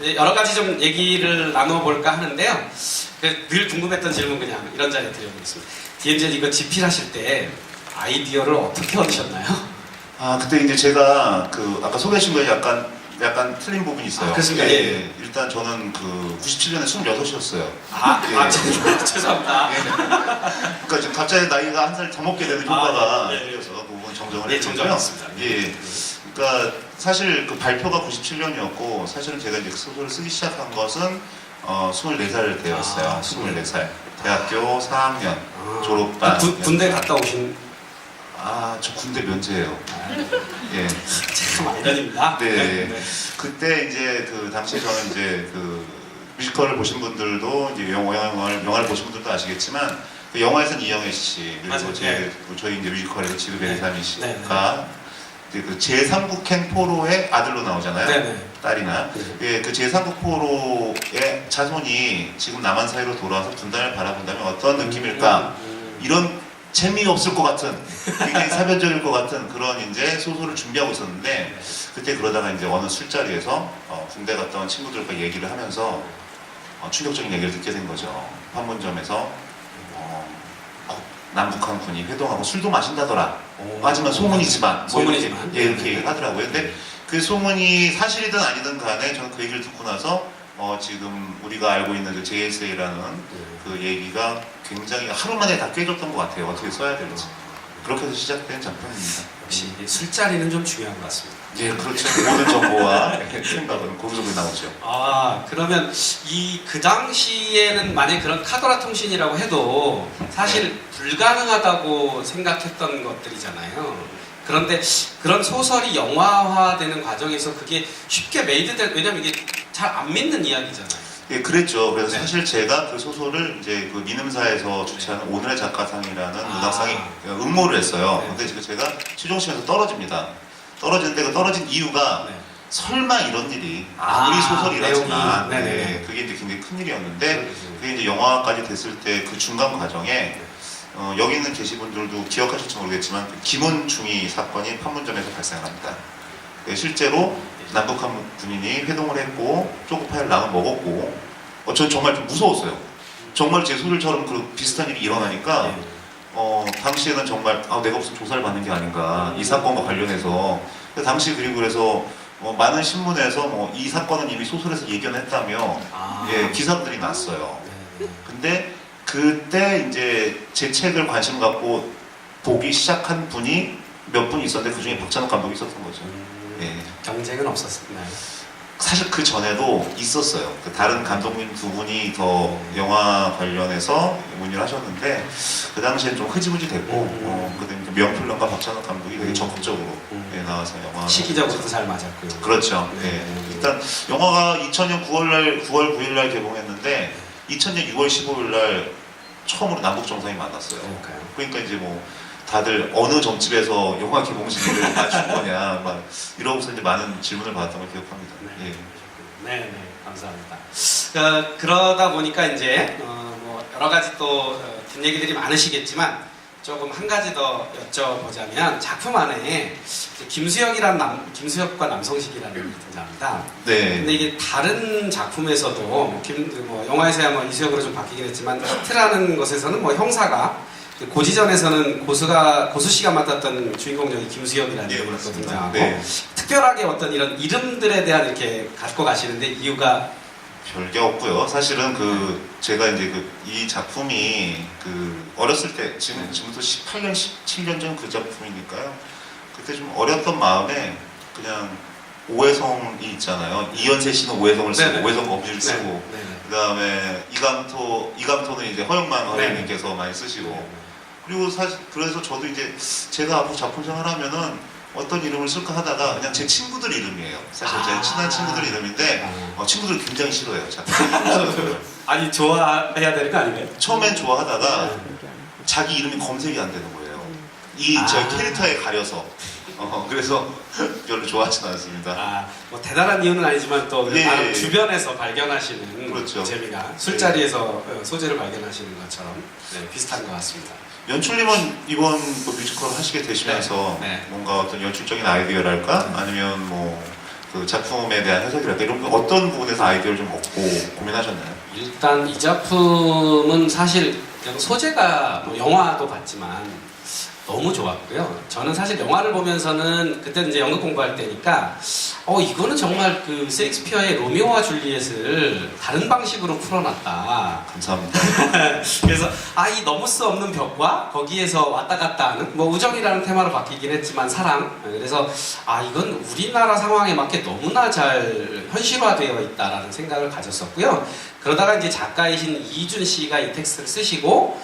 이제 여러 가지 좀 얘기를 나눠볼까 하는데요. 늘 궁금했던 질문 그냥 이런 자리에 드려보겠습니다. DMZ 이거 집필하실 때 아이디어를 어떻게 얻으셨나요? 아, 그때 이제 제가 그 아까 소개하신 거에 약간 틀린 부분이 있어요. 아, 그렇습니까? 예, 예. 예. 일단 저는 그 97년에 26이었어요. 죄송합니다. 그러니까 지금 갑자기 나이가 한 살 더 먹게 되는 효과가 생겨서 그 부분 정정을 네, 해드리고요. 정정했습니다. 예. 그러니까 사실 그 발표가 97년이었고 사실은 제가 이제 소설을 쓰기 시작한 것은 24살 때였어요. 24살. 대학교 4학년 졸업반. 군대 갔다 오신? 아, 저 군대 면제예요. 예. 참 아이러니입니다. 네. 그때 이제 그 당시에 저는 이제 그 뮤지컬을 보신 분들도 이제 영화를 보신 분들도 아시겠지만 그 영화에서는 이영애 씨 그리고 맞아요. 네. 저희 이제 뮤지컬에서 지그베리 사미 네. 씨가 이제 그 제3국행 포로의 아들로 나오잖아요. 네네. 딸이나 예, 그 제3국 포로의 자손이 지금 남한 사회로 돌아와서 분단을 바라본다면 어떤 느낌일까? 이런 재미없을 것 같은, 굉장히 사변적일 것 같은 그런 이제 소설을 준비하고 있었는데 그때 그러다가 이제 어느 술자리에서 군대 갔다 온 친구들과 얘기를 하면서 충격적인 얘기를 듣게 된 거죠. 판문점에서 남북한 군이 회동하고 술도 마신다더라. 하지만 소문이지만 소문이지만 이렇게 얘기를 하더라고요. 근데 그 소문이 사실이든 아니든 간에 저는 그 얘기를 듣고 나서 지금 우리가 알고 있는 그 JSA라는 그 얘기가 굉장히 하루 만에 다 깨졌던 것 같아요. 어떻게 써야 될지. 그렇게 해서 시작된 작품입니다. 역시 술자리는 좀 중요한 것 같습니다. 예, 그렇죠. 모든 정보와 생각은 거기서 나오죠. 아, 그러면 그 당시에는 만약 그런 카더라 통신이라고 해도 사실 불가능하다고 생각했던 것들이잖아요. 그런데 그런 소설이 영화화되는 과정에서 그게 쉽게 메이드될, 왜냐면 이게 잘 안 믿는 이야기잖아요. 예, 그랬죠. 그래서 사실 제가 그 소설을 이제 그 민음사에서 주최하는 오늘의 작가상이라는 문학상에 응모를 했어요. 근데 제가 최종 시험에서 떨어집니다. 떨어지는데 그 떨어진 이유가 설마 이런 일이 우리 소설이라지만 그게 이제 굉장히 큰 일이었는데 그게 이제 영화까지 됐을 때 그 중간 과정에 여기 있는 계신 분들도 기억하실지 모르겠지만 김은중이 사건이 판문점에서 발생을 합니다. 실제로 남북한 군인이 회동을 했고 초코파이를 나눠 먹었고 전 정말 좀 무서웠어요. 정말 제 소설처럼 그 비슷한 일이 일어나니까 당시에는 정말 내가 무슨 조사를 받는 게 아닌가 이 사건과 관련해서 당시 그리고 그래서 많은 신문에서 이 사건은 이미 소설에서 예견했다며 기사들이 났어요. 근데 그때 이제 제 책을 관심 갖고 보기 시작한 분이 몇 분 있었는데 그 중에 박찬욱 감독이 있었던 거죠. 경쟁은 없었나요? 사실 그 전에도 있었어요. 그 다른 감독님 두 분이 더 영화 관련해서 문의를 하셨는데 그 당시엔 좀 흐지부지 됐고 그때 명필런과 박찬욱 감독이 되게 적극적으로 나와서 영화 시기적으로도 잘 맞았고요. 그렇죠. 일단 영화가 2000년 9월 9일날 개봉했는데 2000년 6월 15일날 처음으로 남북 정상이 만났어요. 그러니까 이제 다들 어느 점집에서 영화 개봉식을 맞춘 거냐 막 이러고서 이제 많은 질문을 받았던 걸 기억합니다. 네, 감사합니다. 그러다 보니까 이제 여러 가지 또 뒷얘기들이 많으시겠지만 조금 한 가지 더 여쭤보자면 작품 안에 김수혁과 남성식이라는 게 등장합니다. 근데 이게 다른 작품에서도 영화에서야 이수혁으로 좀 바뀌긴 했지만 히트라는 것에서는 형사가 고지전에서는 고수 씨가 맡았던 주인공 역이 김수혁이라는 이름으로 등장하고 특별하게 어떤 이런 이름들에 대한 이렇게 갖고 가시는데 이유가 별게 없고요. 사실은 제가 이제 이 작품이 어렸을 때 지금부터 18년, 17년 전 그 작품이니까요. 그때 좀 어렸던 마음에 그냥 오해성이 있잖아요. 이연세 씨는 오해성을 쓰고 오해성 검지를 쓰고 그다음에 이감토는 이제 허영만 선생님께서 많이 쓰시고 그리고 사실 그래서 저도 이제 제가 앞으로 작품 생활하면은 어떤 이름을 쓸까 하다가 그냥 제 친구들 이름이에요. 사실 제 친한 친구들 이름인데 친구들 굉장히 싫어해요. 아니 좋아해야 되는 거 아니에요? 처음엔 좋아하다가 자기 이름이 검색이 안 되는 거예요. 저 캐릭터에 가려서 그래서 별로 좋아하진 않습니다. 대단한 이유는 아니지만 또 주변에서 발견하시는 재미가 술자리에서 소재를 발견하시는 것처럼 비슷한 것 같습니다. 연출님은 이번 뮤지컬 하시게 되시면서 뭔가 어떤 연출적인 아이디어랄까 아니면 그 작품에 대한 해석이랄까 이런 거 어떤 부분에서 아이디어를 좀 얻고 고민하셨나요? 일단 이 작품은 사실 그냥 소재가 뭐 영화도 봤지만 너무 좋았고요. 저는 사실 영화를 보면서는 그때 이제 연극 공부할 때니까 이거는 정말 그 셰익스피어의 로미오와 줄리엣을 다른 방식으로 풀어놨다. 감사합니다. 그래서 이 넘을 수 없는 벽과 거기에서 왔다 갔다 하는 뭐 우정이라는 테마로 바뀌긴 했지만 사랑. 그래서 이건 우리나라 상황에 맞게 너무나 잘 현실화되어 있다라는 생각을 가졌었고요. 그러다가 이제 작가이신 이준 씨가 이 텍스트를 쓰시고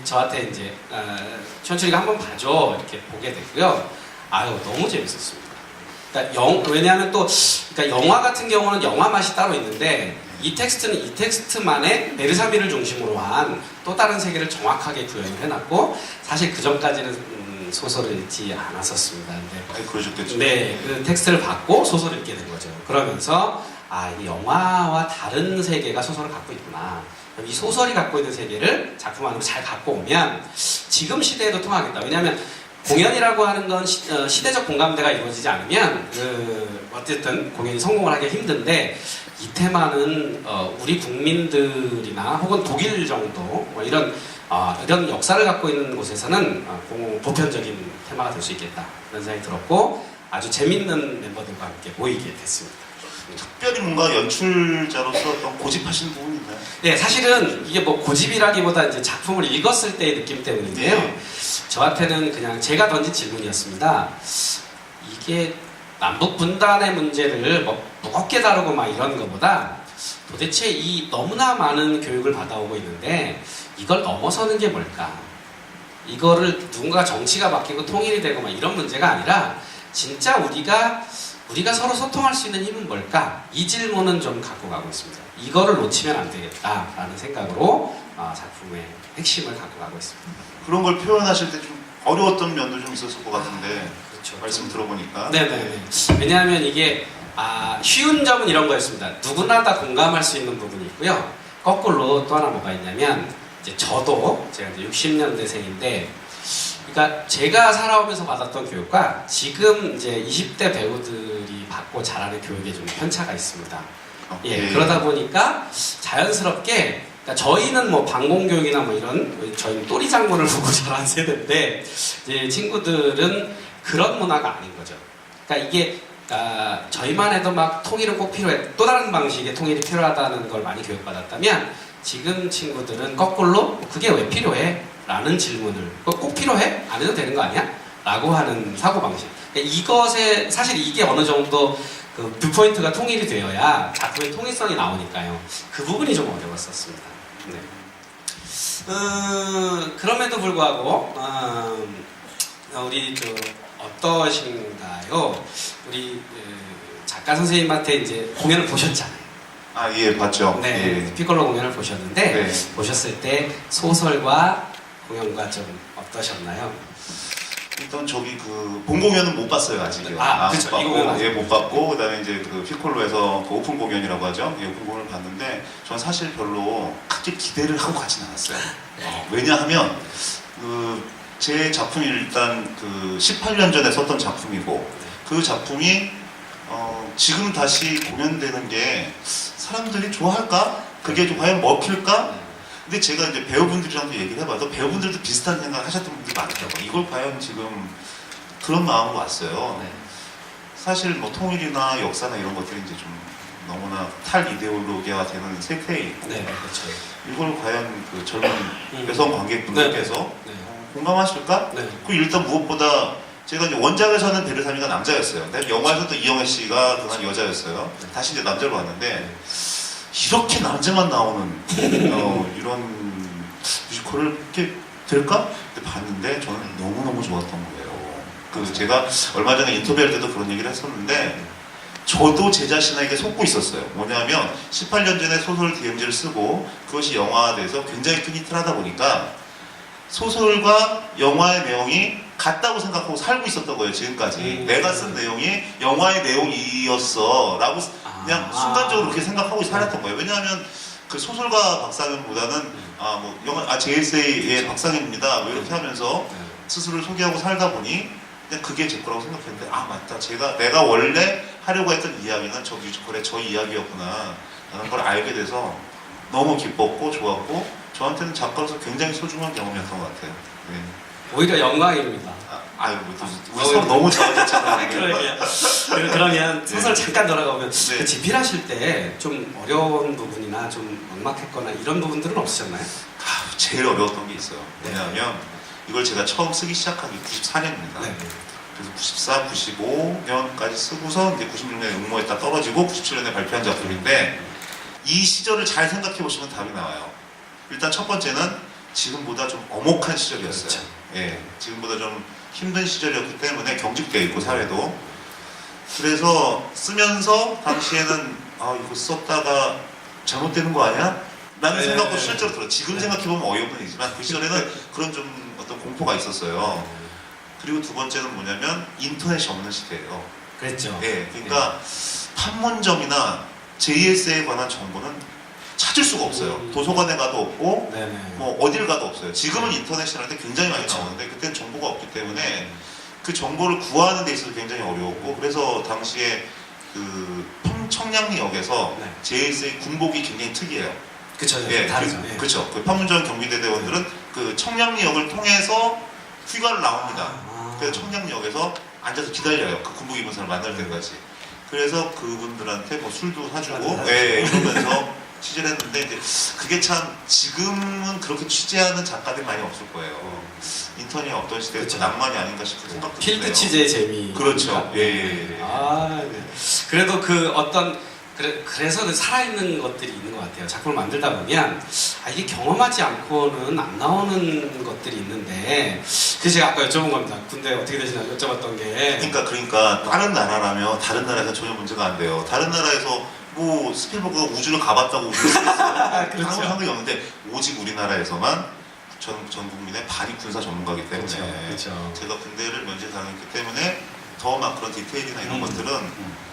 저한테 이제 천출이가 한번 봐줘 이렇게 보게 됐고요. 너무 재밌었습니다. 그러니까 왜냐하면 또 그러니까 영화 같은 경우는 영화 맛이 따로 있는데 이 텍스트는 이 텍스트만의 베르사비를 중심으로 한 또 다른 세계를 정확하게 구현을 해놨고 사실 그 전까지는 소설을 읽지 않았었습니다. 근데 그러셨겠죠. 네, 그 텍스트를 받고 소설을 읽게 된 거죠. 그러면서 이 영화와 다른 세계가 소설을 갖고 있구나. 이 소설이 갖고 있는 세계를 작품 안으로 잘 갖고 오면 지금 시대에도 통하겠다. 왜냐하면 공연이라고 하는 건 시대적 공감대가 이루어지지 않으면 어쨌든 공연이 성공을 하기 힘든데 이 테마는 우리 국민들이나 혹은 독일 정도 뭐 이런 역사를 갖고 있는 곳에서는 보편적인 테마가 될 수 있겠다 그런 생각이 들었고 아주 재밌는 멤버들과 함께 모이게 됐습니다. 특별히 뭔가 연출자로서 어떤 고집하신 부분이 있나요? 네, 사실은 이게 뭐 고집이라기보다 이제 작품을 읽었을 때의 느낌 때문인데요. 네. 저한테는 그냥 제가 던진 질문이었습니다. 이게 남북 분단의 문제를 뭐 무겁게 다루고 막 이런 것보다 도대체 이 너무나 많은 교육을 받아오고 있는데 이걸 넘어서는 게 뭘까? 이거를 누군가 정치가 바뀌고 통일이 되고 막 이런 문제가 아니라 진짜 우리가 서로 소통할 수 있는 힘은 뭘까? 이 질문은 좀 갖고 가고 있습니다. 이거를 놓치면 안 되겠다라는 생각으로 작품의 핵심을 갖고 가고 있습니다. 그런 걸 표현하실 때 좀 어려웠던 면도 좀 있었을 것 같은데 그렇죠. 말씀 들어보니까 네네. 왜냐하면 이게 쉬운 점은 이런 거였습니다. 누구나 다 공감할 수 있는 부분이 있고요. 거꾸로 또 하나 뭐가 있냐면 이제 제가 이제 60년대생인데 그러니까 제가 살아오면서 받았던 교육과 지금 이제 20대 배우들이 받고 자라는 교육에 좀 편차가 있습니다. 예, 그러다 보니까 자연스럽게 그러니까 저희는 뭐 방공교육이나 뭐 이런 저희는 또리 장군을 보고 자란 세대인데 이제 친구들은 그런 문화가 아닌 거죠. 그러니까 이게 저희만 해도 막 통일은 꼭 필요해 또 다른 방식의 통일이 필요하다는 걸 많이 교육받았다면 지금 친구들은 거꾸로 그게 왜 필요해? 라는 질문을 꼭 필요해? 안 해도 되는 거 아니야? 라고 하는 사고방식. 그러니까 이것에 사실 이게 어느 정도 그 뷰포인트가 통일이 되어야 작품의 통일성이 나오니까요. 그 부분이 좀 어려웠었습니다. 네. 그럼에도 불구하고 우리 어떠신가요? 우리 작가 선생님한테 이제 공연을 보셨잖아요. 예, 봤죠. 네, 예. 피콜로 공연을 보셨는데 네. 보셨을 때 소설과 공연과 좀 어떠셨나요? 일단 저기 본 공연은 못 봤어요 아직요. 그렇죠. 못 이 공연 봤고, 못 봤고 그다음에 이제 그 피콜로에서 그 오픈 공연이라고 하죠. 예, 오픈 공연을 봤는데 전 사실 별로 크게 기대를 하고 가진 않았어요. 왜냐하면 제 작품이 일단 18년 전에 썼던 작품이고 그 작품이 지금 다시 공연되는 게 사람들이 좋아할까? 그게 좀 과연 먹힐까? 근데 제가 이제 배우분들이랑도 얘기를 해봐도 배우분들도 비슷한 생각을 하셨던 분들이 많더라고요. 이걸 과연 지금 그런 마음으로 왔어요. 네. 사실 뭐 통일이나 역사나 이런 것들이 이제 좀 너무나 탈 이데올로기화 되는 세태에 있고 네, 그렇죠. 이걸 과연 그 젊은 여성 관객분들께서 네. 공감하실까? 네. 그 일단 무엇보다 제가 이제 원작에서는 베르사미가 남자였어요. 근데 영화에서 또 이영애 씨가 그건 여자였어요. 다시 이제 남자로 왔는데 이렇게 남자만 나오는 이런 뮤지컬을 이렇게 될까? 근데 봤는데 저는 너무너무 좋았던 거예요. 제가 얼마 전에 인터뷰할 때도 그런 얘기를 했었는데 저도 제 자신에게 속고 있었어요. 뭐냐면 18년 전에 소설 DMZ를 쓰고 그것이 영화화돼서 굉장히 큰 히트를 하다 보니까 소설과 영화의 내용이 같다고 생각하고 살고 있었던 거예요, 지금까지. 내가 쓴 내용이 영화의 내용이었어 라고 그냥 순간적으로 그렇게 생각하고 살았던 거예요. 왜냐하면 그 소설가 박상현보다는 JSA의 박상현입니다 뭐 이렇게 하면서 스스로를 소개하고 살다 보니 그냥 그게 제 거라고 생각했는데 아 맞다 내가 원래 하려고 했던 이야기는 저 뮤지컬의 저 이야기였구나 라는 걸 알게 돼서 너무 기뻤고 좋았고 저한테는 작가로서 굉장히 소중한 경험이었던 것 같아요. 네. 오히려 영광입니다. 우리 서로 너무 좋아졌잖아요. 그러면 소설 잠깐 돌아가면 네. 그 집필하실 때 좀 어려운 부분이나 좀 막막했거나 이런 부분들은 없으셨나요? 제일 어려웠던 게 있어요. 네. 왜냐하면 이걸 제가 처음 쓰기 시작한 게 94년입니다. 네. 그래서 94, 95년까지 쓰고서 이제 96년에 응모에 딱 떨어지고 97년에 발표한 작품인데 이 시절을 잘 생각해 보시면 답이 나와요. 일단 첫 번째는 지금보다 좀 엄혹한 시절이었어요. 그렇죠. 예, 지금보다 좀 힘든 시절이었기 때문에 경직되어 있고 사회도. 그래서 쓰면서 당시에는 이거 썼다가 잘못되는 거 아니야? 라는 생각도 실제로 들어요. 지금 생각해보면 어이없는 얘기지만 그 시절에는 그런 좀 어떤 공포가 있었어요. 그리고 두 번째는 뭐냐면 인터넷이 없는 시대예요. 그랬죠. 예, 그러니까 판문점이나 JS에 관한 정보는 찾을 수가 없어요. 도서관에 가도 없고 뭐 어딜 가도 없어요. 지금은 인터넷이라는데 굉장히 많이 그렇죠. 나오는데 그때는 정보가 없기 때문에 그 정보를 구하는 데 있어서 굉장히 어려웠고 그래서 당시에 그 청량리역에서 JS의 군복이 굉장히 특이해요. 그쵸, 예, 다르죠. 그렇죠. 그 판문점 경비대대원들은 그 청량리역을 통해서 휴가를 나옵니다. 그래서 청량리역에서 앉아서 기다려요. 그 군복 입은 사람 만날 때까지. 그래서 그분들한테 뭐 술도 사주고, 이러면서 취재를 했는데 이제 그게 참 지금은 그렇게 취재하는 작가들이 많이 없을 거예요. 인턴이 없던 시대에 그렇죠. 낭만이 아닌가 싶은 생각도 필드 드네요. 취재의 재미. 그렇죠. 그래도 그 어떤 그래서 그 살아있는 것들이 있는 것 같아요. 작품을 만들다 보면 이게 경험하지 않고는 안 나오는 것들이 있는데 그래서 제가 아까 여쭤본 겁니다. 군대 어떻게 되시나 여쭤봤던 게 그러니까 다른 나라라면 다른 나라에서 전혀 문제가 안 돼요. 다른 나라에서 뭐 스필버그가 우주를 가봤다고 우주를 쓰겠어요. 그렇죠. 아무 상관이 없는데 오직 우리나라에서만 전 국민의 발이 군사 전문가이기 때문에 그렇죠. 제가 군대를 면제 당했기 때문에 더 막 그런 디테일이나 이런 것들은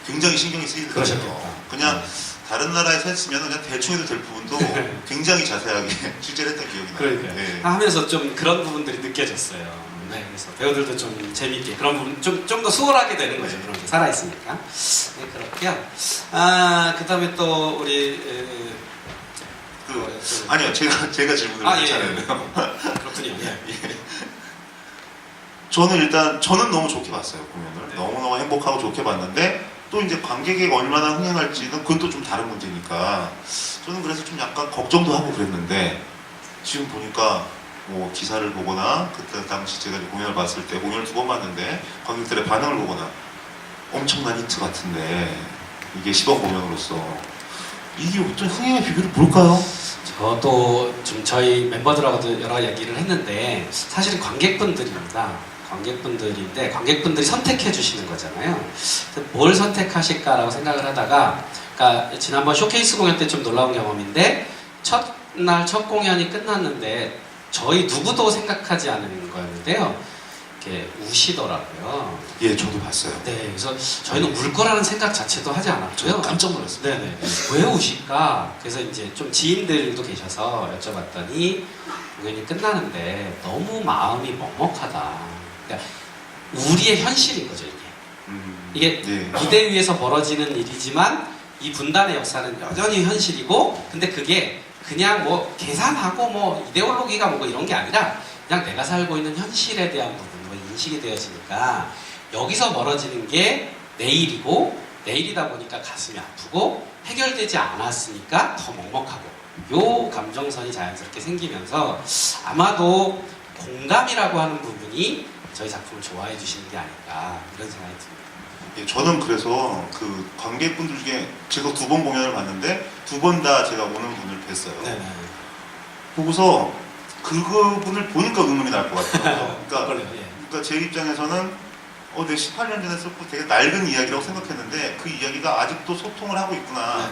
굉장히 신경이 쓰이더라고요. 그냥 다른 나라에서 했으면 그냥 대충 해도 될 부분도 굉장히 자세하게 취재를 했던 기억이 나요. 그러니까요. 네. 하면서 좀 그런 부분들이 느껴졌어요. 네, 그래서 배우들도 좀 재밌게 그런 부분 좀 더 수월하게 되는 거죠. 그런 게 살아있으니까. 네, 그렇고요. 그 다음에 또 우리 아니요, 제가 질문을 했잖아요. 그렇군요. 저는 너무 좋게 봤어요, 공연을. 너무너무 행복하고 좋게 봤는데 또 이제 관객이 얼마나 흥행할지는 그건 또 좀 다른 문제니까 저는 그래서 좀 약간 걱정도 하고 그랬는데 지금 보니까 뭐 기사를 보거나 그때 당시 제가 공연을 봤을 때 공연을 2번 봤는데 관객들의 반응을 보거나 엄청난 히트 같은데 이게 시범 공연으로서 이게 어떤 흥행의 비결이 뭘까요? 저도 좀 저희 멤버들하고도 여러 얘기를 했는데 사실은 관객분들입니다. 관객분들인데 관객분들이 선택해 주시는 거잖아요. 뭘 선택하실까라고 생각을 하다가 그러니까 지난번 쇼케이스 공연 때 좀 놀라운 경험인데 첫날 첫 공연이 끝났는데 저희 누구도 생각하지 않은 거였는데요. 이렇게 우시더라고요. 예, 저도 봤어요. 네, 그래서 저희는 울 거라는 생각 자체도 하지 않았고요. 깜짝 놀랐어요. 네네. 왜 우실까? 그래서 이제 좀 지인들도 계셔서 여쭤봤더니 공연이 끝나는데 너무 마음이 먹먹하다. 그러니까 우리의 현실인 거죠, 이게. 무대 위에서 벌어지는 일이지만 이 분단의 역사는 여전히 현실이고, 근데 그게 그냥 뭐 계산하고 뭐 이데올로기가 뭐고 이런 게 아니라 그냥 내가 살고 있는 현실에 대한 부분, 뭐 인식이 되어지니까 여기서 벌어지는 게 내일이고 내일이다 보니까 가슴이 아프고 해결되지 않았으니까 더 먹먹하고 요 감정선이 자연스럽게 생기면서 아마도 공감이라고 하는 부분이 저희 작품을 좋아해 주시는 게 아닐까 이런 생각이 듭니다. 예, 저는 그래서 그 관객분들 중에 제가 2번 공연을 봤는데 2번 다 제가 오는 분을 뵀어요. 네네. 보고서 그분을 보니까 의문이 날 것 같아요. 그러니까 제 입장에서는 내 18년 전에 썼고 되게 낡은 이야기라고 생각했는데 그 이야기가 아직도 소통을 하고 있구나.